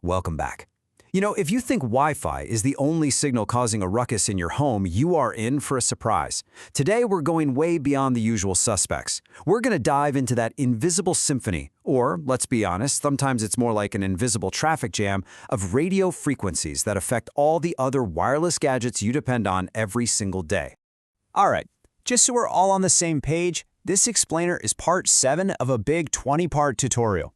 Welcome back. If you think Wi-Fi is the only signal causing a ruckus in your home, you are in for a surprise. Today, we're going way beyond the usual suspects. We're going to dive into that invisible symphony, or, let's be honest, sometimes it's more like an invisible traffic jam of radio frequencies that affect all the other wireless gadgets you depend on every single day. All right, just so we're all on the same page, this explainer is part 7 of a big 20-part tutorial.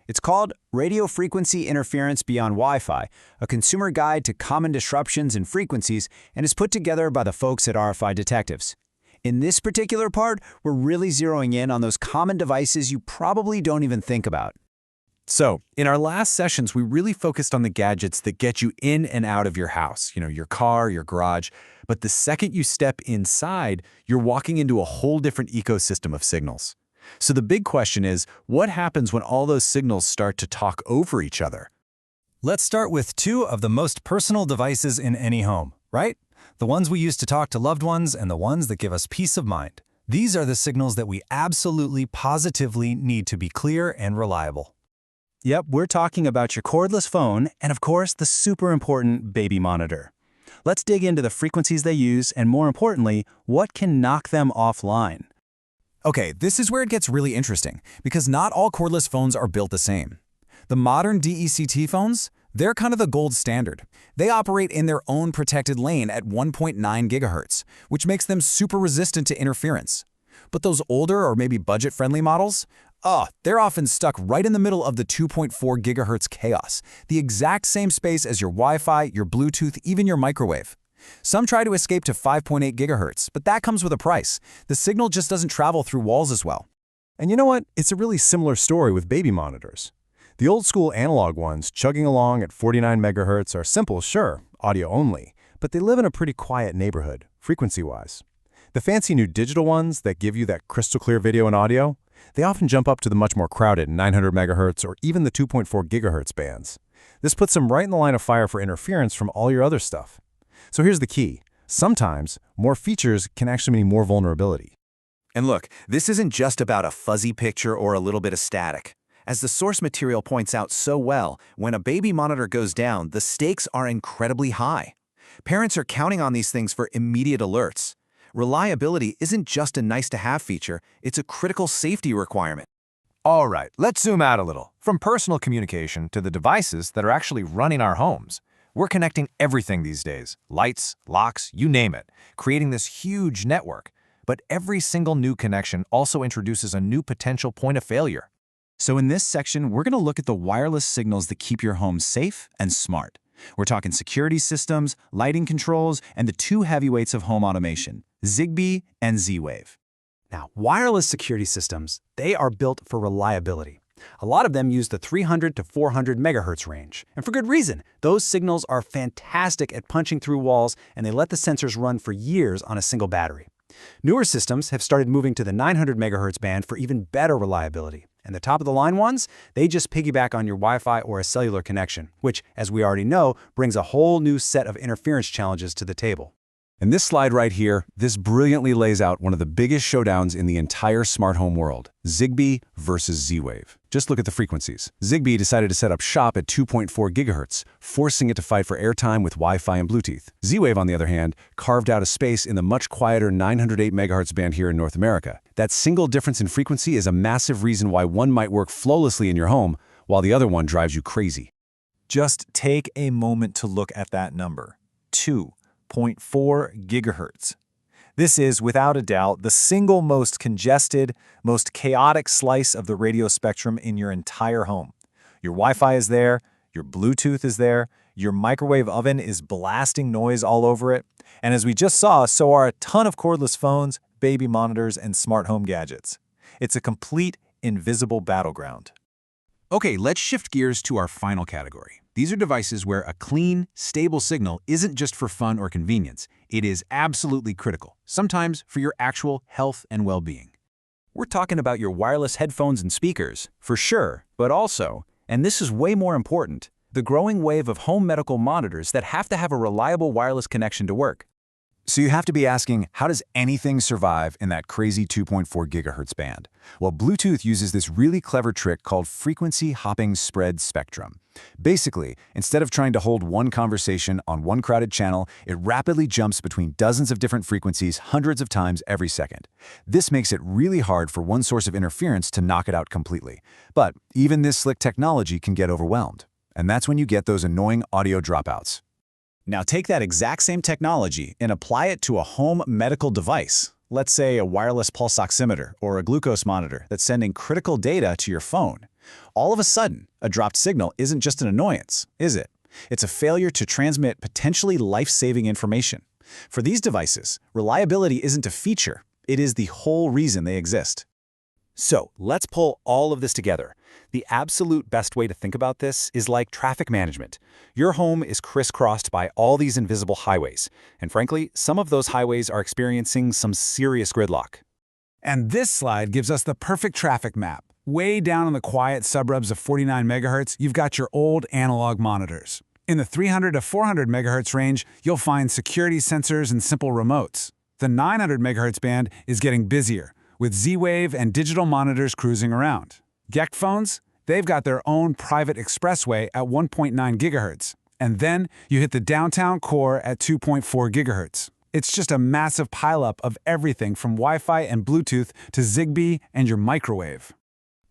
It's called Radio Frequency Interference Beyond Wi-Fi, a consumer guide to common disruptions in frequencies, and is put together by the folks at RFI Detectives. In this particular part, we're really zeroing in on those common devices you probably don't even think about. So, in our last sessions, we really focused on the gadgets that get you in and out of your house, your car, your garage. But the second you step inside, you're walking into a whole different ecosystem of signals. So the big question is, what happens when all those signals start to talk over each other? Let's start with 2 of the most personal devices in any home, right? The ones we use to talk to loved ones and the ones that give us peace of mind. These are the signals that we absolutely, positively need to be clear and reliable. Yep, we're talking about your cordless phone and, of course, the super important baby monitor. Let's dig into the frequencies they use and, more importantly, what can knock them offline. Okay, this is where it gets really interesting, because not all cordless phones are built the same. The modern DECT phones, they're kind of the gold standard. They operate in their own protected lane at 1.9 gigahertz, which makes them super resistant to interference. But those older or maybe budget-friendly models, they're often stuck right in the middle of the 2.4 gigahertz chaos, the exact same space as your Wi-Fi, your Bluetooth, even your microwave. Some try to escape to 5.8 gigahertz, but that comes with a price. The signal just doesn't travel through walls as well. And you know what? It's a really similar story with baby monitors. The old-school analog ones chugging along at 49 megahertz are simple, sure, audio only, but they live in a pretty quiet neighborhood, frequency-wise. The fancy new digital ones that give you that crystal-clear video and audio, they often jump up to the much more crowded 900 megahertz or even the 2.4 gigahertz bands. This puts them right in the line of fire for interference from all your other stuff. So here's the key. Sometimes, more features can actually mean more vulnerability. And look, this isn't just about a fuzzy picture or a little bit of static. As the source material points out so well, when a baby monitor goes down, the stakes are incredibly high. Parents are counting on these things for immediate alerts. Reliability isn't just a nice-to-have feature, it's a critical safety requirement. All right, let's zoom out a little. From personal communication to the devices that are actually running our homes. We're connecting everything these days, lights, locks, you name it, creating this huge network. But every single new connection also introduces a new potential point of failure. So in this section, we're going to look at the wireless signals that keep your home safe and smart. We're talking security systems, lighting controls, and the 2 heavyweights of home automation, Zigbee and Z-Wave. Now, wireless security systems, they are built for reliability. A lot of them use the 300 to 400 megahertz range, and for good reason. Those signals are fantastic at punching through walls, and they let the sensors run for years on a single battery. Newer systems have started moving to the 900 megahertz band for even better reliability. And the top-of-the-line ones, they just piggyback on your Wi-Fi or a cellular connection, which, as we already know, brings a whole new set of interference challenges to the table. In this slide right here, this brilliantly lays out one of the biggest showdowns in the entire smart home world, Zigbee versus Z-Wave. Just look at the frequencies. Zigbee decided to set up shop at 2.4 gigahertz, forcing it to fight for airtime with Wi-Fi and Bluetooth. Z-Wave, on the other hand, carved out a space in the much quieter 908 megahertz band here in North America. That single difference in frequency is a massive reason why one might work flawlessly in your home, while the other one drives you crazy. Just take a moment to look at that number, 2.4 gigahertz. This is, without a doubt, the single most congested, most chaotic slice of the radio spectrum in your entire home. Your Wi-Fi is there, your Bluetooth is there, your microwave oven is blasting noise all over it, and as we just saw, so are a ton of cordless phones, baby monitors, and smart home gadgets. It's a complete, invisible battleground. Okay, let's shift gears to our final category. These are devices where a clean, stable signal isn't just for fun or convenience. It is absolutely critical, sometimes for your actual health and well-being. We're talking about your wireless headphones and speakers, for sure, but also, and this is way more important, the growing wave of home medical monitors that have to have a reliable wireless connection to work. So you have to be asking, how does anything survive in that crazy 2.4 gigahertz band? Well, Bluetooth uses this really clever trick called frequency hopping spread spectrum. Basically, instead of trying to hold one conversation on one crowded channel, it rapidly jumps between dozens of different frequencies hundreds of times every second. This makes it really hard for one source of interference to knock it out completely. But even this slick technology can get overwhelmed. And that's when you get those annoying audio dropouts. Now take that exact same technology and apply it to a home medical device. Let's say a wireless pulse oximeter or a glucose monitor that's sending critical data to your phone. All of a sudden, a dropped signal isn't just an annoyance, is it? It's a failure to transmit potentially life-saving information. For these devices, reliability isn't a feature, it is the whole reason they exist. So let's pull all of this together. The absolute best way to think about this is like traffic management. Your home is crisscrossed by all these invisible highways, and frankly, some of those highways are experiencing some serious gridlock. And this slide gives us the perfect traffic map. Way down in the quiet suburbs of 49 megahertz, you've got your old analog monitors. In the 300 to 400 megahertz range, you'll find security sensors and simple remotes. The 900 megahertz band is getting busier, with Z-Wave and digital monitors cruising around. GEC phones? They've got their own private expressway at 1.9 gigahertz. And then you hit the downtown core at 2.4 gigahertz. It's just a massive pileup of everything from Wi-Fi and Bluetooth to Zigbee and your microwave.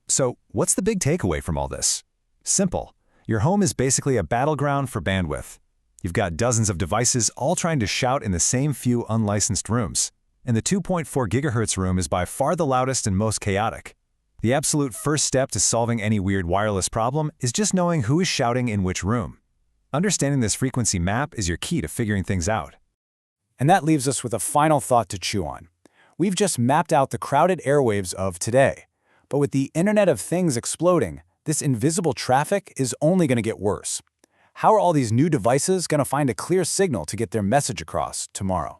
So, what's the big takeaway from all this? Simple. Your home is basically a battleground for bandwidth. You've got dozens of devices all trying to shout in the same few unlicensed rooms. And the 2.4 gigahertz room is by far the loudest and most chaotic. The absolute first step to solving any weird wireless problem is just knowing who is shouting in which room. Understanding this frequency map is your key to figuring things out. And that leaves us with a final thought to chew on. We've just mapped out the crowded airwaves of today. But with the Internet of Things exploding, this invisible traffic is only going to get worse. How are all these new devices going to find a clear signal to get their message across tomorrow?